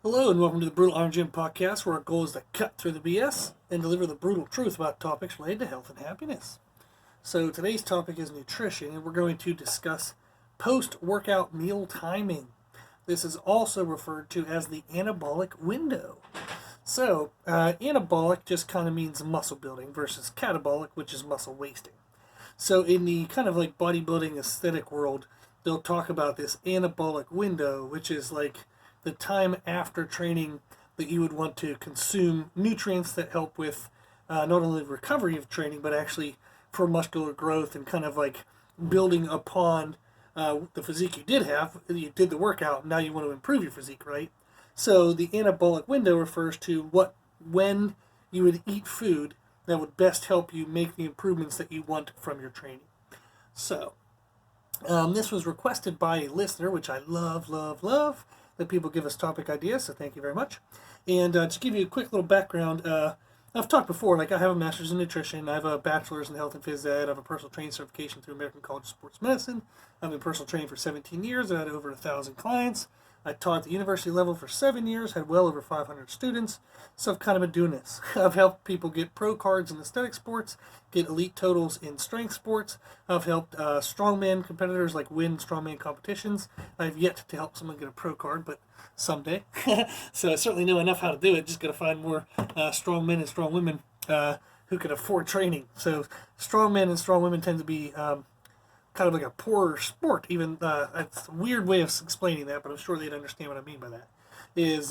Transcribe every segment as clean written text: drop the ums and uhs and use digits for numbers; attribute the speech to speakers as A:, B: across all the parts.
A: Hello and welcome to the Brutal Iron Gym podcast, where our goal is to cut through the BS and deliver the brutal truth about topics related to health and happiness. So today's topic is nutrition, and we're going to discuss post-workout meal timing. This is also referred to as the anabolic window. So anabolic just kind of means muscle building versus catabolic, which is muscle wasting. So in the kind of like bodybuilding aesthetic world, they'll talk about this anabolic window, which is like the time after training that you would want to consume nutrients that help with not only recovery of training, but actually for muscular growth and kind of like building upon the physique you did have. You did the workout, and now you want to improve your physique, right? So the anabolic window refers to when you would eat food that would best help you make the improvements that you want from your training. So this was requested by a listener, which I love that people give us topic ideas, so thank you very much. And to give you a quick little background, I've talked before, like I have a master's in nutrition, I have a bachelor's in health and phys ed, I have a personal training certification through American College of Sports Medicine. I've been personal training for 17 years, I had over 1,000 clients. I taught at the university level for 7 years, had well over 500 students, so I've kind of been doing this. I've helped people get pro cards in aesthetic sports, get elite totals in strength sports. I've helped strongman competitors like win strongman competitions. I've yet to help someone get a pro card, but someday. So I certainly know enough how to do it, just got to find more strong men and strong women who can afford training. So strong men and strong women tend to be kind of like a poorer sport. Even it's a weird way of explaining that, but I'm sure they'd understand what I mean by that. Is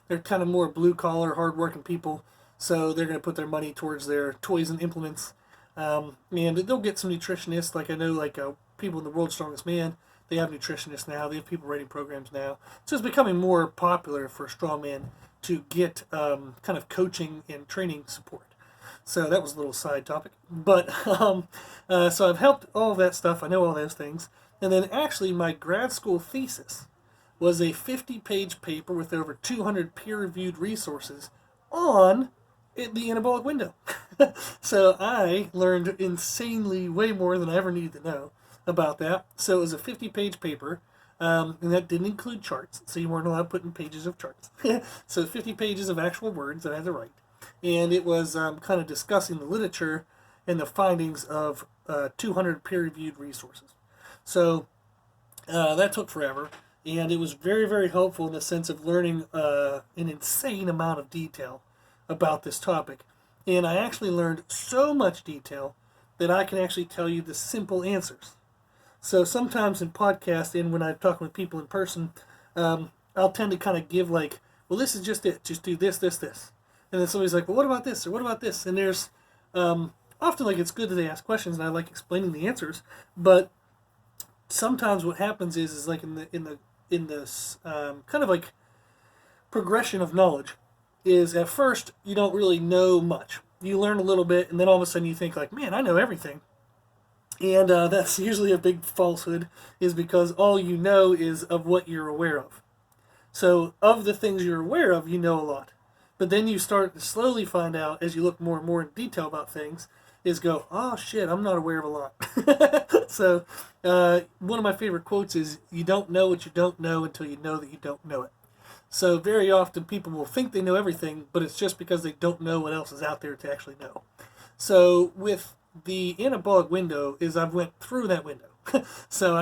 A: they're kind of more blue collar, hard working people, so they're going to put their money towards their toys and implements, and they'll get some nutritionists. Like I know, like people in the World's Strongest Man, they have nutritionists now. They have people writing programs now, so it's becoming more popular for strongman to get kind of coaching and training support. So that was a little side topic. But so I've helped all of that stuff. I know all those things. And then actually my grad school thesis was a 50-page paper with over 200 peer-reviewed resources on the anabolic window. So I learned insanely way more than I ever needed to know about that. So it was a 50-page paper. And that didn't include charts. So you weren't allowed to put in pages of charts. So 50 pages of actual words that I had to write. And it was kind of discussing the literature and the findings of 200 peer-reviewed resources. So that took forever, and it was very, very helpful in the sense of learning an insane amount of detail about this topic. And I actually learned so much detail that I can actually tell you the simple answers. So sometimes in podcasts and when I'm talking with people in person, I'll tend to kind of give like, well, this is just it. Just do this, this, this. And then somebody's like, well, what about this? Or what about this? And there's often like it's good that they ask questions, and I like explaining the answers. But sometimes what happens is like in this kind of like progression of knowledge is at first you don't really know much. You learn a little bit, and then all of a sudden you think like, man, I know everything. And that's usually a big falsehood, is because all you know is of what you're aware of. So of the things you're aware of, you know a lot. But then you start to slowly find out, as you look more and more in detail about things, is go, oh shit, I'm not aware of a lot. So one of my favorite quotes is, you don't know what you don't know until you know that you don't know it. So very often people will think they know everything, but it's just because they don't know what else is out there to actually know. So with the anabolic window is I've went through that window. So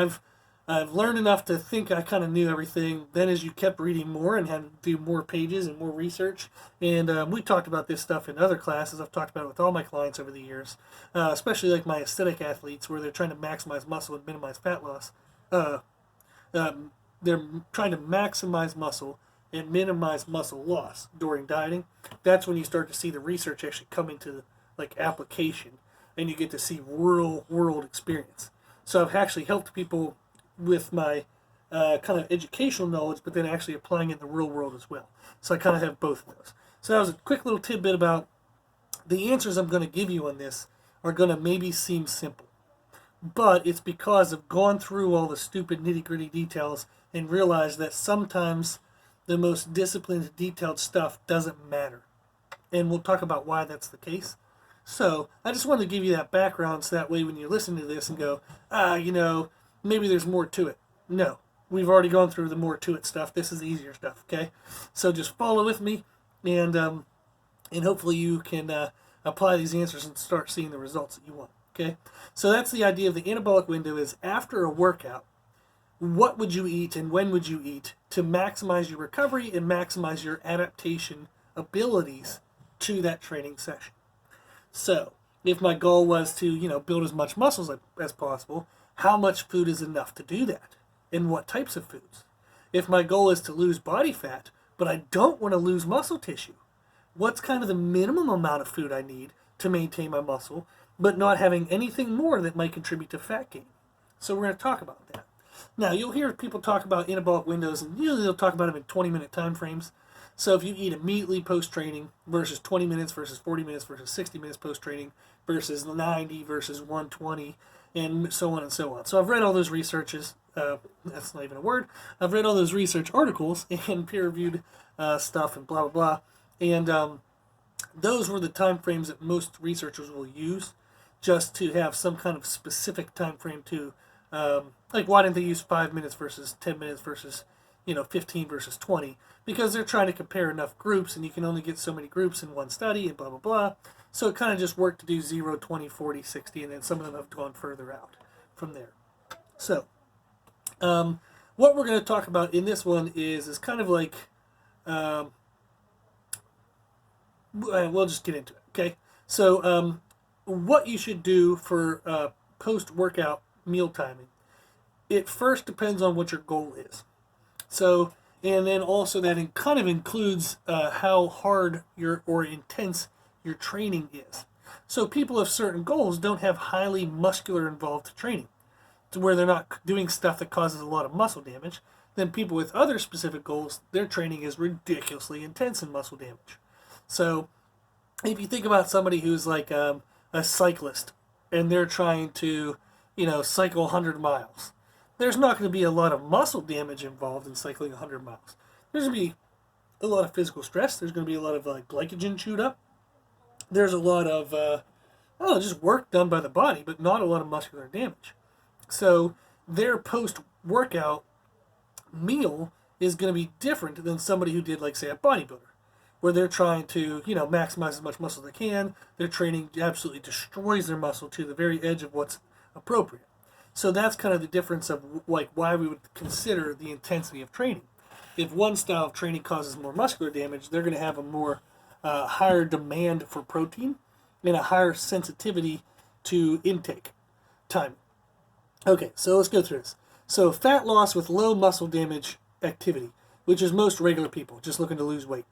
A: I've learned enough to think I kind of knew everything. Then as you kept reading more and had to do more pages and more research, and we talked about this stuff in other classes. I've talked about it with all my clients over the years, especially like my aesthetic athletes where they're trying to maximize muscle and minimize fat loss. They're trying to maximize muscle and minimize muscle loss during dieting. That's when you start to see the research actually come into like application, and you get to see real world experience. So I've actually helped people with my kind of educational knowledge, but then actually applying it in the real world as well. So I kind of have both of those. So that was a quick little tidbit about the answers I'm going to give you on this are going to maybe seem simple. But it's because I've gone through all the stupid nitty-gritty details and realized that sometimes the most disciplined, detailed stuff doesn't matter. And we'll talk about why that's the case. So I just wanted to give you that background so that way when you listen to this and go, maybe there's more to it. No, we've already gone through the more to it stuff. This is the easier stuff, okay? So just follow with me, and hopefully you can apply these answers and start seeing the results that you want, okay? So that's the idea of the anabolic window is after a workout, what would you eat and when would you eat to maximize your recovery and maximize your adaptation abilities to that training session. So if my goal was to, build as much muscles as possible, how much food is enough to do that? And what types of foods? If my goal is to lose body fat, but I don't want to lose muscle tissue, what's kind of the minimum amount of food I need to maintain my muscle, but not having anything more that might contribute to fat gain? So we're going to talk about that. Now, you'll hear people talk about anabolic windows, and usually they'll talk about them in 20-minute time frames. So if you eat immediately post-training versus 20 minutes versus 40 minutes versus 60 minutes post-training versus 90 versus 120 and so on and so on. So I've read all those researches. That's not even a word. I've read all those research articles and peer-reviewed stuff and blah, blah, blah. And those were the time frames that most researchers will use just to have some kind of specific time frame to, like why didn't they use 5 minutes versus 10 minutes versus 15 versus 20, because they're trying to compare enough groups, and you can only get so many groups in one study, and blah, blah, blah. So it kind of just worked to do 0, 20, 40, 60, and then some of them have gone further out from there. So what we're going to talk about in this one is kind of like, we'll just get into it, okay? So what you should do for post-workout meal timing, it first depends on what your goal is. So, and then also that kind of includes how hard or intense your training is. So people with certain goals don't have highly muscular involved training, to where they're not doing stuff that causes a lot of muscle damage. Then people with other specific goals, their training is ridiculously intense in muscle damage. So if you think about somebody who's like a cyclist and they're trying to, cycle 100 miles, there's not going to be a lot of muscle damage involved in cycling 100 miles. There's going to be a lot of physical stress. There's going to be a lot of glycogen chewed up. There's a lot of just work done by the body, but not a lot of muscular damage. So their post-workout meal is going to be different than somebody who did, like, say, a bodybuilder, where they're trying to, maximize as much muscle as they can. Their training absolutely destroys their muscle to the very edge of what's appropriate. So that's kind of the difference of like why we would consider the intensity of training. If one style of training causes more muscular damage, they're going to have a more higher demand for protein and a higher sensitivity to intake time. Okay, so let's go through this. So fat loss with low muscle damage activity, which is most regular people just looking to lose weight,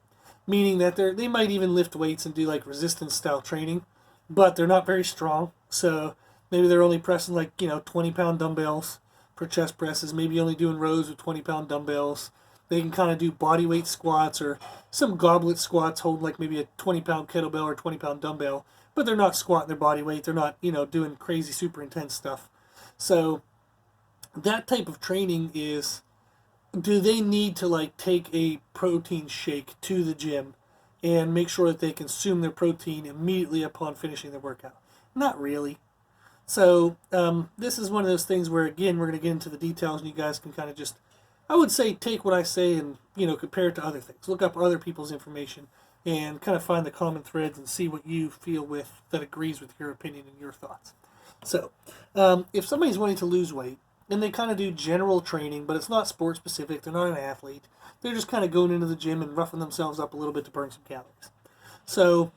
A: meaning that they might even lift weights and do like resistance style training, but they're not very strong. So maybe they're only pressing 20-pound dumbbells for chest presses, maybe only doing rows with 20-pound dumbbells. They can kind of do body weight squats or some goblet squats, hold like maybe a 20-pound kettlebell or 20-pound dumbbell, but they're not squatting their body weight. They're not, doing crazy super intense stuff. So that type of training is, do they need to take a protein shake to the gym and make sure that they consume their protein immediately upon finishing their workout? Not really. So this is one of those things where, again, we're going to get into the details, and you guys can kind of just, I would say, take what I say and, compare it to other things. Look up other people's information and kind of find the common threads and see what you feel with that agrees with your opinion and your thoughts. So if somebody's wanting to lose weight and they kind of do general training, but it's not sport specific, they're not an athlete, they're just kind of going into the gym and roughing themselves up a little bit to burn some calories. So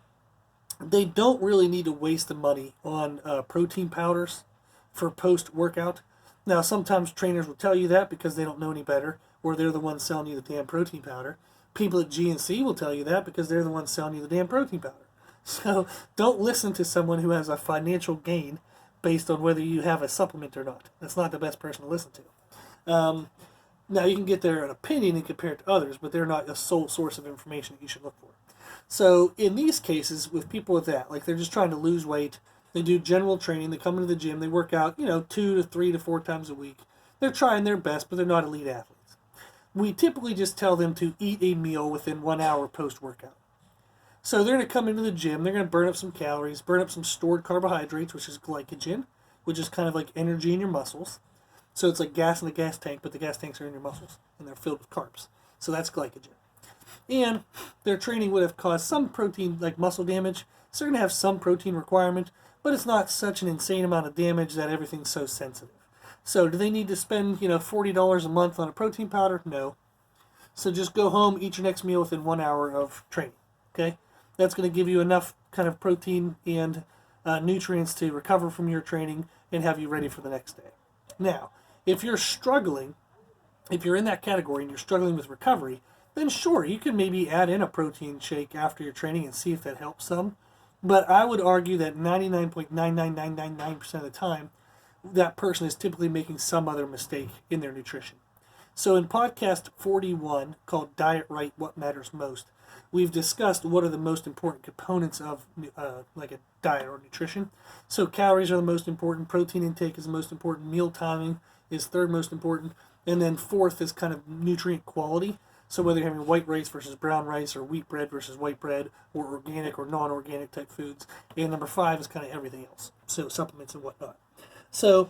A: they don't really need to waste the money on protein powders for post-workout. Now, sometimes trainers will tell you that because they don't know any better, or they're the ones selling you the damn protein powder. People at GNC will tell you that because they're the ones selling you the damn protein powder. So don't listen to someone who has a financial gain based on whether you have a supplement or not. That's not the best person to listen to. Now, you can get their opinion and compare it to others, but they're not a sole source of information that you should look for. So in these cases, with people with that, like they're just trying to lose weight, they do general training, they come into the gym, they work out, 2 to 3 to 4 times a week. They're trying their best, but they're not elite athletes. We typically just tell them to eat a meal within 1 hour post-workout. So they're going to come into the gym, they're going to burn up some calories, burn up some stored carbohydrates, which is glycogen, which is kind of like energy in your muscles. So it's like gas in a gas tank, but the gas tanks are in your muscles, and they're filled with carbs. So that's glycogen. And their training would have caused some protein, like muscle damage. So they're going to have some protein requirement, but it's not such an insane amount of damage that everything's so sensitive. So do they need to spend, $40 a month on a protein powder? No. So just go home, eat your next meal within 1 hour of training. Okay? That's going to give you enough kind of protein and nutrients to recover from your training and have you ready for the next day. Now, if you're struggling, if you're in that category and you're struggling with recovery, then sure, you can maybe add in a protein shake after your training and see if that helps some. But I would argue that 99.99999% of the time, that person is typically making some other mistake in their nutrition. So in podcast 41, called Diet Right, What Matters Most, we've discussed what are the most important components of like a diet or nutrition. So calories are the most important, protein intake is the most important, meal timing is third most important, and then fourth is kind of nutrient quality. So whether you're having white rice versus brown rice, or wheat bread versus white bread, or organic or non-organic type foods. And number 5 is kind of everything else, so supplements and whatnot. So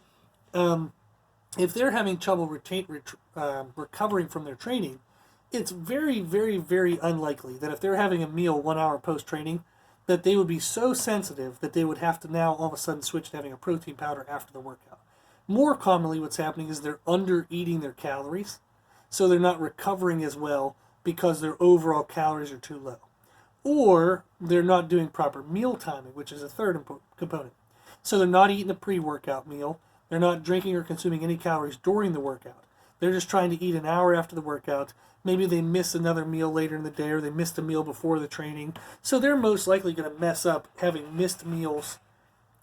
A: if they're having trouble recovering from their training, it's very, very, very unlikely that if they're having a meal 1 hour post-training, that they would be so sensitive that they would have to now all of a sudden switch to having a protein powder after the workout. More commonly, what's happening is they're under-eating their calories, so they're not recovering as well because their overall calories are too low. Or they're not doing proper meal timing, which is a third component. So they're not eating a pre-workout meal. They're not drinking or consuming any calories during the workout. They're just trying to eat an hour after the workout. Maybe they miss another meal later in the day, or they missed a meal before the training. So they're most likely going to mess up having missed meals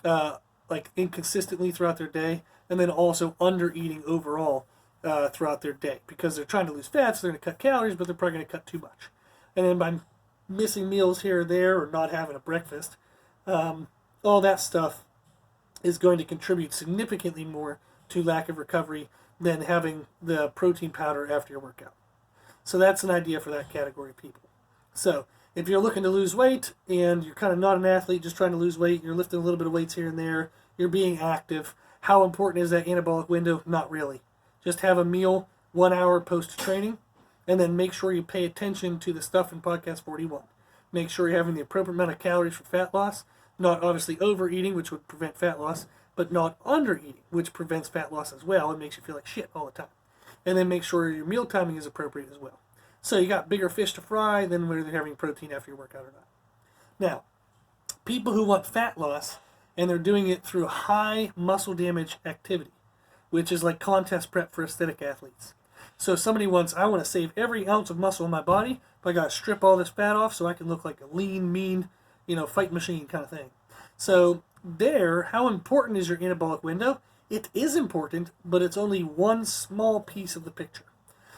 A: like inconsistently throughout their day, and then also under-eating overall throughout their day, because they're trying to lose fat, so they're going to cut calories, but they're probably going to cut too much. And then by missing meals here or there, or not having a breakfast, all that stuff is going to contribute significantly more to lack of recovery than having the protein powder after your workout. So that's an idea for that category of people. So if you're looking to lose weight and you're kind of not an athlete, just trying to lose weight, you're lifting a little bit of weights here and there, you're being active, how important is that anabolic window? Not really. Just have a meal 1 hour post-training, and then make sure you pay attention to the stuff in podcast 41. Make sure you're having the appropriate amount of calories for fat loss, not obviously overeating, which would prevent fat loss, but not undereating, which prevents fat loss as well and makes you feel like shit all the time. And then make sure your meal timing is appropriate as well. So you got bigger fish to fry than whether they're having protein after your workout or not. Now, people who want fat loss, and they're doing it through high muscle damage activity, which is like contest prep for aesthetic athletes. So somebody wants, I want to save every ounce of muscle in my body, but I got to strip all this fat off so I can look like a lean, mean, fight machine kind of thing. So there, how important is your anabolic window? It is important, but it's only one small piece of the picture.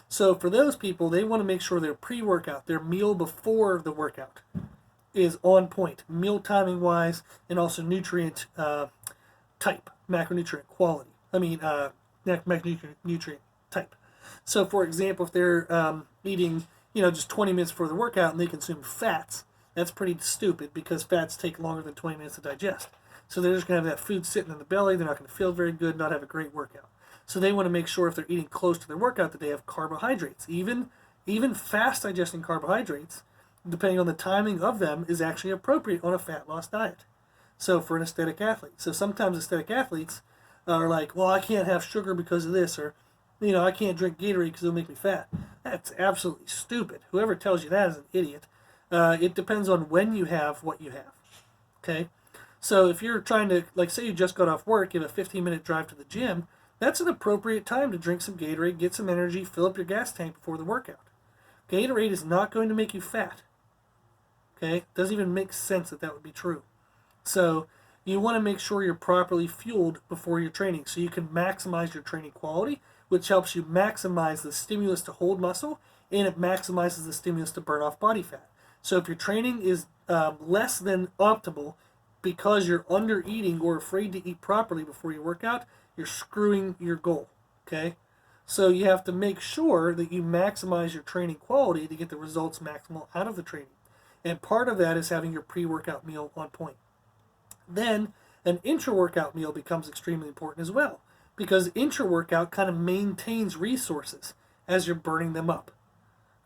A: So for those people, they want to make sure their pre-workout, their meal before the workout, is on point, meal timing wise, and also nutrient type, macronutrient quality. Macronutrient type. So for example, if they're eating, just 20 minutes before the workout and they consume fats, that's pretty stupid because fats take longer than 20 minutes to digest. So they're just going to have that food sitting in the belly. They're not going to feel very good, not have a great workout. So they want to make sure if they're eating close to their workout that they have carbohydrates. Even fast digesting carbohydrates, depending on the timing of them, is actually appropriate on a fat loss diet. So for an aesthetic athlete. So sometimes aesthetic athletes are like, well, I can't have sugar because of this, or, I can't drink Gatorade because it'll make me fat. That's absolutely stupid. Whoever tells you that is an idiot. It depends on when you have what you have. Okay? So if you're trying to, say you just got off work, you have a 15-minute drive to the gym, that's an appropriate time to drink some Gatorade, get some energy, fill up your gas tank before the workout. Gatorade is not going to make you fat. Okay? It doesn't even make sense that would be true. So you want to make sure you're properly fueled before your training so you can maximize your training quality, which helps you maximize the stimulus to hold muscle, and it maximizes the stimulus to burn off body fat. So if your training is less than optimal because you're under eating or afraid to eat properly before your workout, you're screwing your goal. Okay? So you have to make sure that you maximize your training quality to get the results maximal out of the training. And part of that is having your pre-workout meal on point. Then an intra-workout meal becomes extremely important as well, because intra-workout kind of maintains resources as you're burning them up.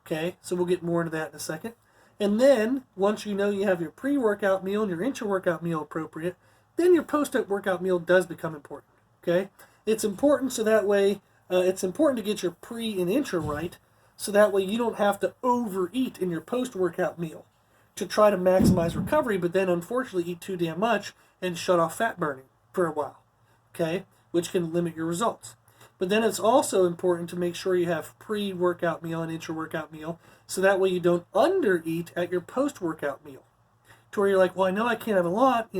A: Okay, so we'll get more into that in a second. And then, once you know you have your pre-workout meal and your intra-workout meal appropriate, then your post-workout meal does become important. Okay, it's important so that way, it's important to get your pre and intra right, so that way you don't have to overeat in your post-workout meal to try to maximize recovery, but then unfortunately eat too damn much and shut off fat burning for a while. Okay, which can limit your results. But then it's also important to make sure you have pre-workout meal and intra-workout meal, so that way you don't undereat at your post-workout meal. To where you're like, well, I know I can't have a lot,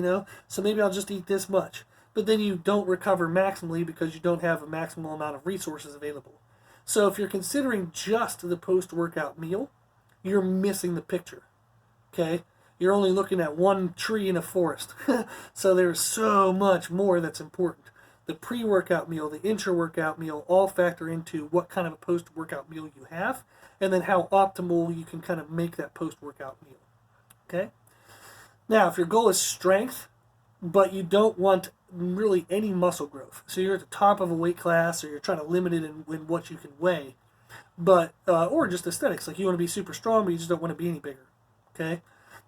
A: so maybe I'll just eat this much. But then you don't recover maximally because you don't have a maximal amount of resources available. So if you're considering just the post-workout meal, you're missing the picture. Okay? You're only looking at one tree in a forest. So there's so much more that's important. The pre-workout meal, the intra-workout meal, all factor into what kind of a post-workout meal you have, and then how optimal you can kind of make that post-workout meal. Okay? Now, if your goal is strength, but you don't want really any muscle growth, so you're at the top of a weight class, or you're trying to limit it in what you can weigh, but or just aesthetics, like you want to be super strong, but you just don't want to be any bigger. Okay?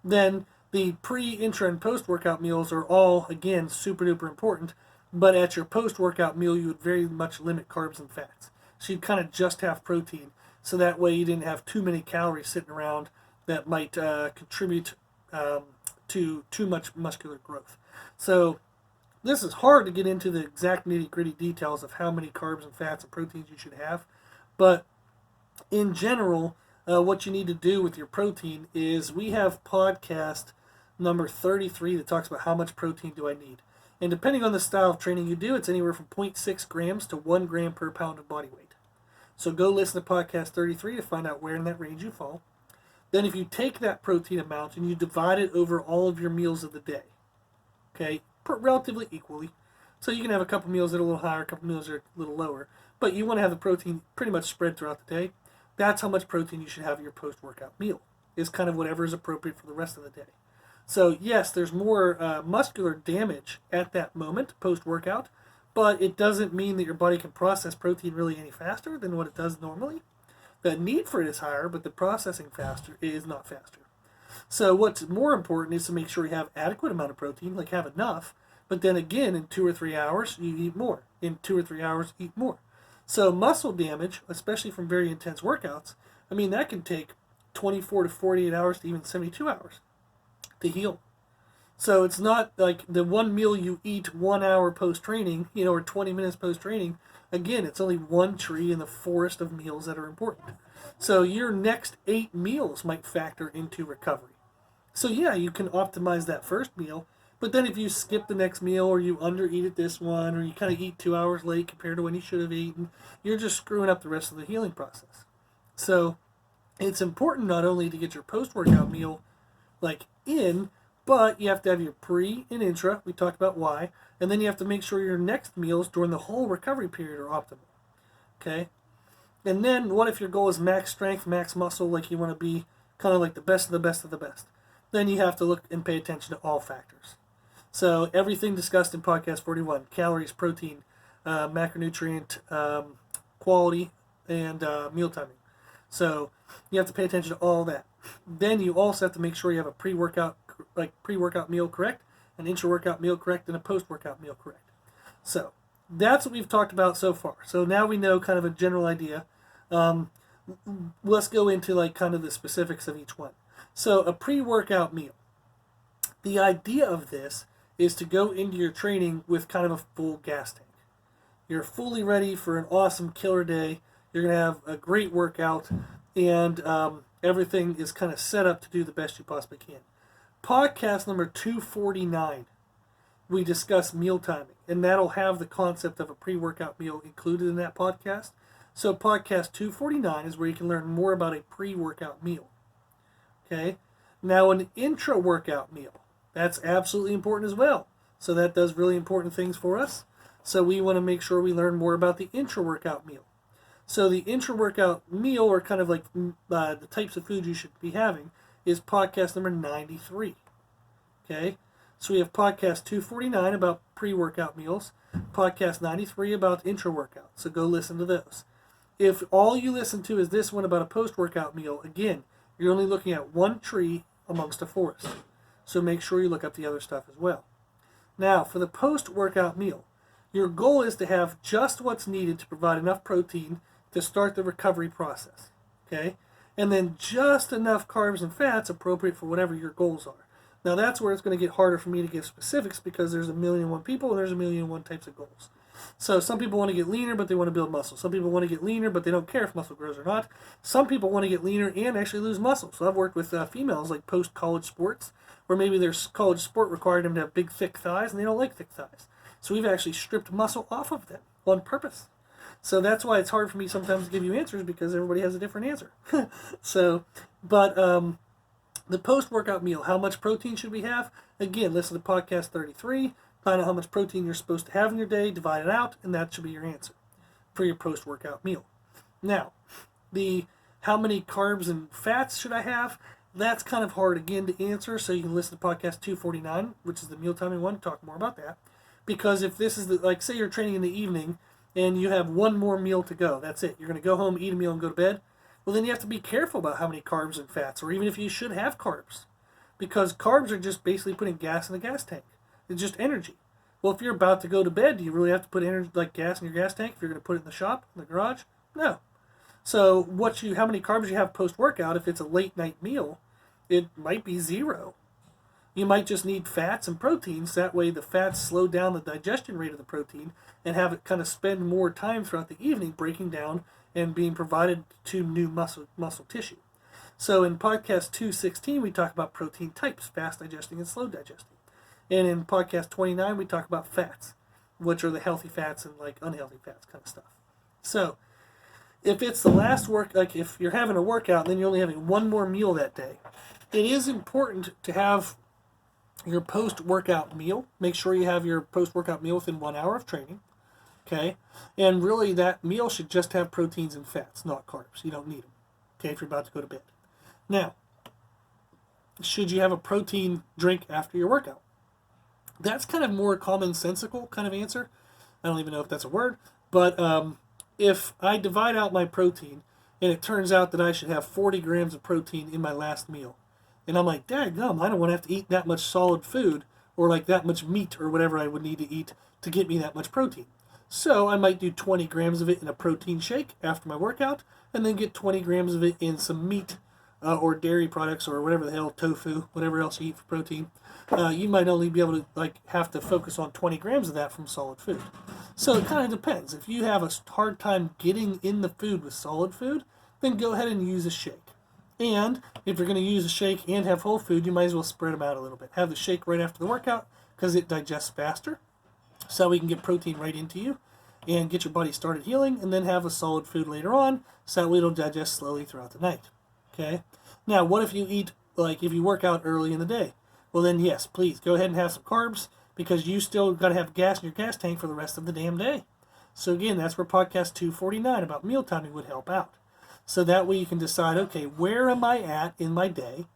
A: Then the pre, intra, and post-workout meals are all, again, super duper important. But at your post-workout meal, you would very much limit carbs and fats. So you'd kind of just have protein. So that way you didn't have too many calories sitting around that might contribute to too much muscular growth. So this is hard to get into the exact nitty-gritty details of how many carbs and fats and proteins you should have. But in general, what you need to do with your protein is we have podcast number 33 that talks about how much protein do I need. And depending on the style of training you do, it's anywhere from 0.6 grams to 1 gram per pound of body weight. So go listen to podcast 33 to find out where in that range you fall. Then if you take that protein amount and you divide it over all of your meals of the day, okay, relatively equally. So you can have a couple meals that are a little higher, a couple meals that are a little lower. But you want to have the protein pretty much spread throughout the day. That's how much protein you should have in your post-workout meal. Is kind of whatever is appropriate for the rest of the day. So yes, there's more muscular damage at that moment, post-workout, but it doesn't mean that your body can process protein really any faster than what it does normally. The need for it is higher, but the processing faster is not faster. So what's more important is to make sure you have adequate amount of protein, like have enough, but then again, in 2 or 3 hours, you eat more. In 2 or 3 hours, eat more. So muscle damage, especially from very intense workouts, I mean, that can take 24 to 48 hours to even 72 hours to heal. So it's not like the one meal you eat 1 hour post-training, or 20 minutes post-training. Again, it's only one tree in the forest of meals that are important. So your next 8 meals might factor into recovery. So yeah, you can optimize that first meal, but then if you skip the next meal or you undereat at this one or you kind of eat 2 hours late compared to when you should have eaten, you're just screwing up the rest of the healing process. So it's important not only to get your post-workout meal in, but you have to have your pre and intra. We talked about why. And then you have to make sure your next meals during the whole recovery period are optimal. Okay? And then what if your goal is max strength, max muscle, like you want to be kind of like the best of the best of the best? Then you have to look and pay attention to all factors. So everything discussed in podcast 41, calories, protein, macronutrient, quality, and meal timing. So you have to pay attention to all that. Then you also have to make sure you have a pre-workout meal correct, an intra-workout meal correct, and a post-workout meal correct. So that's what we've talked about so far. So now we know kind of a general idea. Let's go into kind of the specifics of each one. So a pre-workout meal. The idea of this is to go into your training with kind of a full gas tank. You're fully ready for an awesome killer day. You're going to have a great workout, and everything is kind of set up to do the best you possibly can. Podcast number 249, we discuss meal timing, and that'll have the concept of a pre-workout meal included in that podcast. So podcast 249 is where you can learn more about a pre-workout meal. Okay? Now an intra-workout meal, that's absolutely important as well. So that does really important things for us. So we want to make sure we learn more about the intra-workout meal. So the intra-workout meal, or kind of like the types of food you should be having, is podcast number 93. Okay? So we have podcast 249 about pre-workout meals. podcast 93 about intra-workout, so go listen to those. If all you listen to is this one about a post-workout meal, again, you're only looking at one tree amongst a forest. So make sure you look up the other stuff as well. Now, for the post-workout meal, your goal is to have just what's needed to provide enough protein to start the recovery process, okay? And then just enough carbs and fats appropriate for whatever your goals are. Now, that's where it's going to get harder for me to give specifics because there's 1,000,001 people and there's 1,000,001 types of goals. So some people want to get leaner, but they want to build muscle. Some people want to get leaner, but they don't care if muscle grows or not. Some people want to get leaner and actually lose muscle. So I've worked with females like post-college sports, where maybe their college sport required them to have big, thick thighs, and they don't like thick thighs. So we've actually stripped muscle off of them on purpose. So that's why it's hard for me sometimes to give you answers because everybody has a different answer. The post-workout meal, how much protein should we have? Again, listen to podcast 33. Find out how much protein you're supposed to have in your day, divide it out, and that should be your answer for your post-workout meal. Now, how many carbs and fats should I have? That's kind of hard, again, to answer, so you can listen to podcast 249, which is the meal timing one, talk more about that. Because if this is, like, say you're training in the evening, and you have one more meal to go, that's it. You're going to go home, eat a meal, and go to bed. Well, then you have to be careful about how many carbs and fats, or even if you should have carbs. Because carbs are just basically putting gas in the gas tank. It's just energy. Well, if you're about to go to bed, do you really have to put energy like gas in your gas tank if you're going to put it in the shop, in the garage? No. So how many carbs you have post-workout, if it's a late night meal, it might be 0. You might just need fats and proteins. That way the fats slow down the digestion rate of the protein and have it kind of spend more time throughout the evening breaking down and being provided to new muscle tissue. So in podcast 216, we talk about protein types, fast digesting and slow digesting. And in podcast 29, we talk about fats, which are the healthy fats and like unhealthy fats kind of stuff. So if it's the last like if you're having a workout and then you're only having one more meal that day, it is important to have your post-workout meal. Make sure you have your post-workout meal within 1 hour of training, okay? And really that meal should just have proteins and fats, not carbs. You don't need them, okay, if you're about to go to bed. Now, should you have a protein drink after your workout? That's kind of more commonsensical kind of answer. I don't even know if that's a word, but if I divide out my protein and it turns out that I should have 40 grams of protein in my last meal, and I'm like, dadgum, I don't want to have to eat that much solid food or like that much meat or whatever I would need to eat to get me that much protein. So I might do 20 grams of it in a protein shake after my workout and then get 20 grams of it in some meat or dairy products or whatever the hell, tofu, whatever else you eat for protein. You might only be able to have to focus on 20 grams of that from solid food. So it kind of depends. If you have a hard time getting in the food with solid food, then go ahead and use a shake. And if you're going to use a shake and have whole food, you might as well spread them out a little bit. Have the shake right after the workout because it digests faster, so we can get protein right into you and get your body started healing, and then have a solid food later on so it'll digest slowly throughout the night. Okay? Now, what if you eat, like if you work out early in the day? Well then, yes, please go ahead and have some carbs because you still got to have gas in your gas tank for the rest of the damn day. So again, that's where podcast 249 about meal timing would help out. So that way you can decide, okay, where am I at in my day?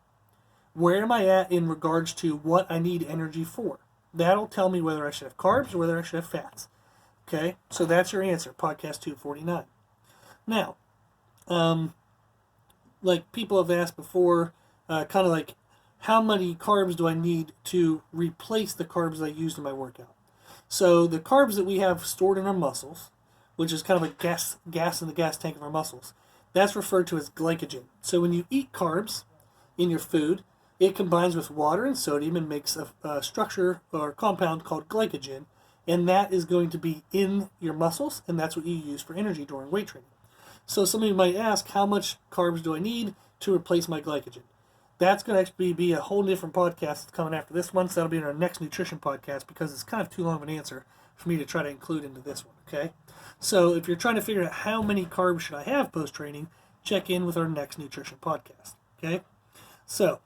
A: Where am I at in regards to what I need energy for? That'll tell me whether I should have carbs or whether I should have fats. Okay, so that's your answer, podcast 249. Now, like people have asked before, kind of like, how many carbs do I need to replace the carbs I used in my workout? So the carbs that we have stored in our muscles, which is kind of a gas in the gas tank of our muscles, that's referred to as glycogen. So when you eat carbs in your food, it combines with water and sodium and makes a structure or compound called glycogen, and that is going to be in your muscles, and that's what you use for energy during weight training. So somebody might ask, how much carbs do I need to replace my glycogen? That's going to actually be a whole different podcast that's coming after this one, so that'll be in our next nutrition podcast because it's kind of too long of an answer for me to try to include into this one, okay? So if you're trying to figure out how many carbs should I have post-training, check in with our next nutrition podcast, okay? So,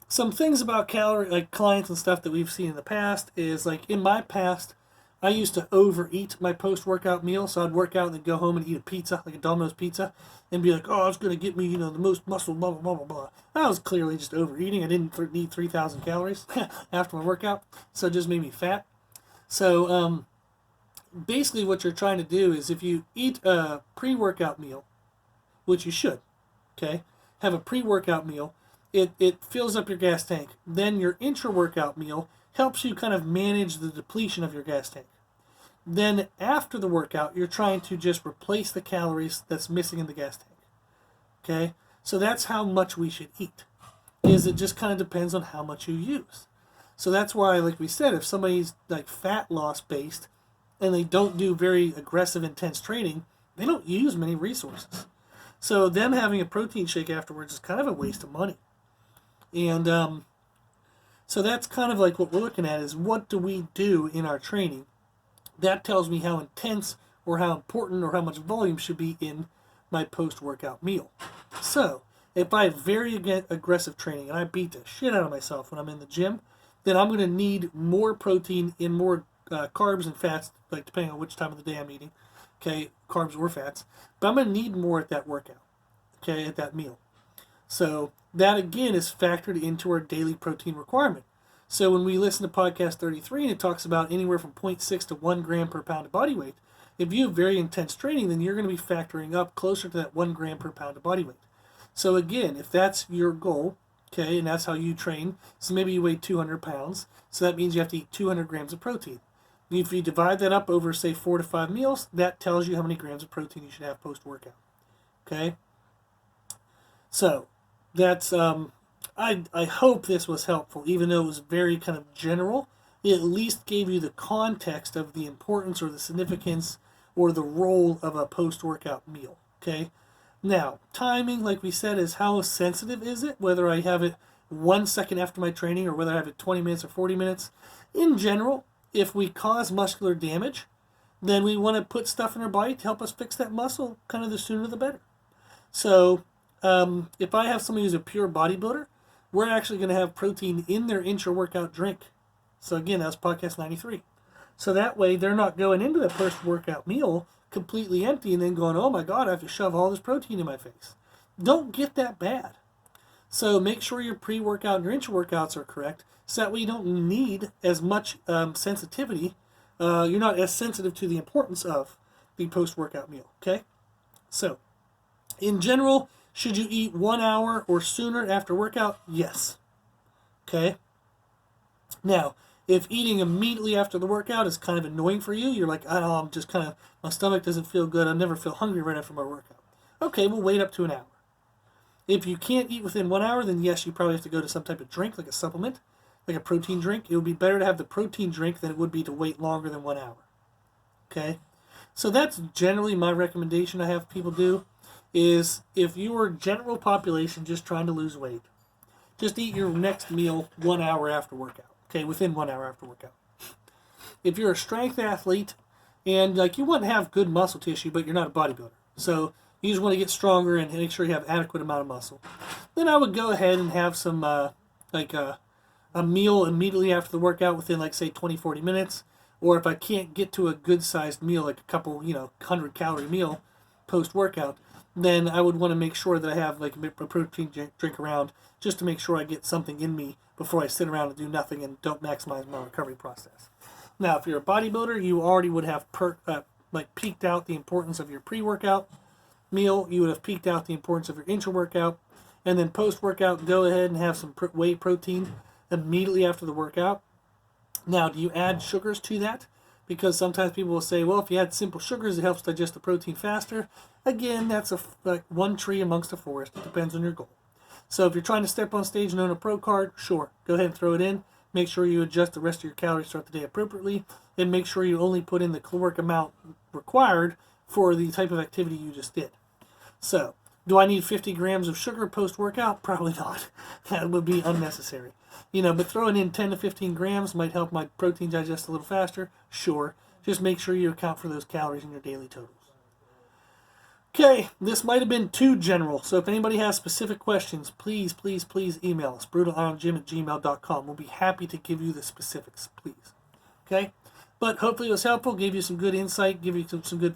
A: some things about like clients and stuff that we've seen in the past is, like, in my past, I used to overeat my post-workout meal, so I'd work out and then go home and eat a pizza, like a Domino's pizza, and be like, oh, it's going to get me, the most muscle, blah, blah, blah, blah, blah. I was clearly just overeating. I didn't need 3,000 calories after my workout, so it just made me fat. So basically what you're trying to do is if you eat a pre-workout meal, which you should, okay, have a pre-workout meal, it fills up your gas tank. Then your intra-workout meal helps you kind of manage the depletion of your gas tank. Then after the workout, you're trying to just replace the calories that's missing in the gas tank. Okay? So that's how much we should eat. Is it just kind of depends on how much you use. So that's why, like we said, if somebody's like fat loss based and they don't do very aggressive, intense training, they don't use many resources. So them having a protein shake afterwards is kind of a waste of money. And so that's kind of like what we're looking at is what do we do in our training? That tells me how intense or how important or how much volume should be in my post-workout meal. So if I have very aggressive training and I beat the shit out of myself when I'm in the gym, then I'm going to need more protein and more carbs and fats, like depending on which time of the day I'm eating, okay, carbs or fats, but I'm going to need more at that workout, okay, at that meal. So that again is factored into our daily protein requirement. So when we listen to podcast 33 and it talks about anywhere from 0.6 to 1 gram per pound of body weight, if you have very intense training, then you're going to be factoring up closer to that 1 gram per pound of body weight. So again, if that's your goal, okay, and that's how you train, so maybe you weigh 200 pounds, so that means you have to eat 200 grams of protein. If you divide that up over, say, 4 to 5 meals, that tells you how many grams of protein you should have post-workout. Okay? So, that's, I hope this was helpful, even though it was very kind of general. It at least gave you the context of the importance or the significance or the role of a post-workout meal. Okay? Now, timing, like we said, is how sensitive is it, whether I have it 1 second after my training or whether I have it 20 minutes or 40 minutes. In general, if we cause muscular damage, then we want to put stuff in our body to help us fix that muscle, kind of the sooner the better. So, if I have somebody who's a pure bodybuilder, we're actually going to have protein in their intra-workout drink. So again, that's podcast 93. So that way they're not going into the post-workout meal completely empty and then going, oh my God, I have to shove all this protein in my face. Don't get that bad. So make sure your pre-workout and your intra-workouts are correct so that way you don't need as much sensitivity. You're not as sensitive to the importance of the post-workout meal, okay? So, in general, should you eat 1 hour or sooner after workout? Yes. Okay? Now, if eating immediately after the workout is kind of annoying for you, you're like, I don't know, I'm just kind of, my stomach doesn't feel good, I never feel hungry right after my workout. Okay, we'll wait up to an hour. If you can't eat within 1 hour, then yes, you probably have to go to some type of drink, like a supplement, like a protein drink. It would be better to have the protein drink than it would be to wait longer than 1 hour. Okay? So that's generally my recommendation I have people do, is if you're general population just trying to lose weight, just eat your next meal 1 hour after workout. Okay, within 1 hour after workout. If you're a strength athlete and like you want to have good muscle tissue, but you're not a bodybuilder, so you just want to get stronger and make sure you have adequate amount of muscle, then I would go ahead and have some a meal immediately after the workout within like say 20-40 minutes. Or if I can't get to a good sized meal, like a couple 100 calorie meal post workout, then I would want to make sure that I have like a protein drink around just to make sure I get something in me before I sit around and do nothing and don't maximize my recovery process. Now, if you're a bodybuilder, you already would have peaked out the importance of your pre-workout meal. You would have peaked out the importance of your intra-workout. And then post-workout, go ahead and have some whey protein immediately after the workout. Now, do you add sugars to that? Because sometimes people will say, well, if you add simple sugars, it helps digest the protein faster. Again, that's one tree amongst a forest. It depends on your goal. So if you're trying to step on stage and own a pro card, sure, go ahead and throw it in. Make sure you adjust the rest of your calories throughout the day appropriately, and make sure you only put in the caloric amount required for the type of activity you just did. So, do I need 50 grams of sugar post-workout? Probably not. That would be unnecessary. But throwing in 10 to 15 grams might help my protein digest a little faster. Sure. Just make sure you account for those calories in your daily totals. Okay, this might have been too general, so if anybody has specific questions, please email us, brutalironjim@gmail.com. We'll be happy to give you the specifics, please. Okay? But hopefully it was helpful, gave you some good insight, give you some good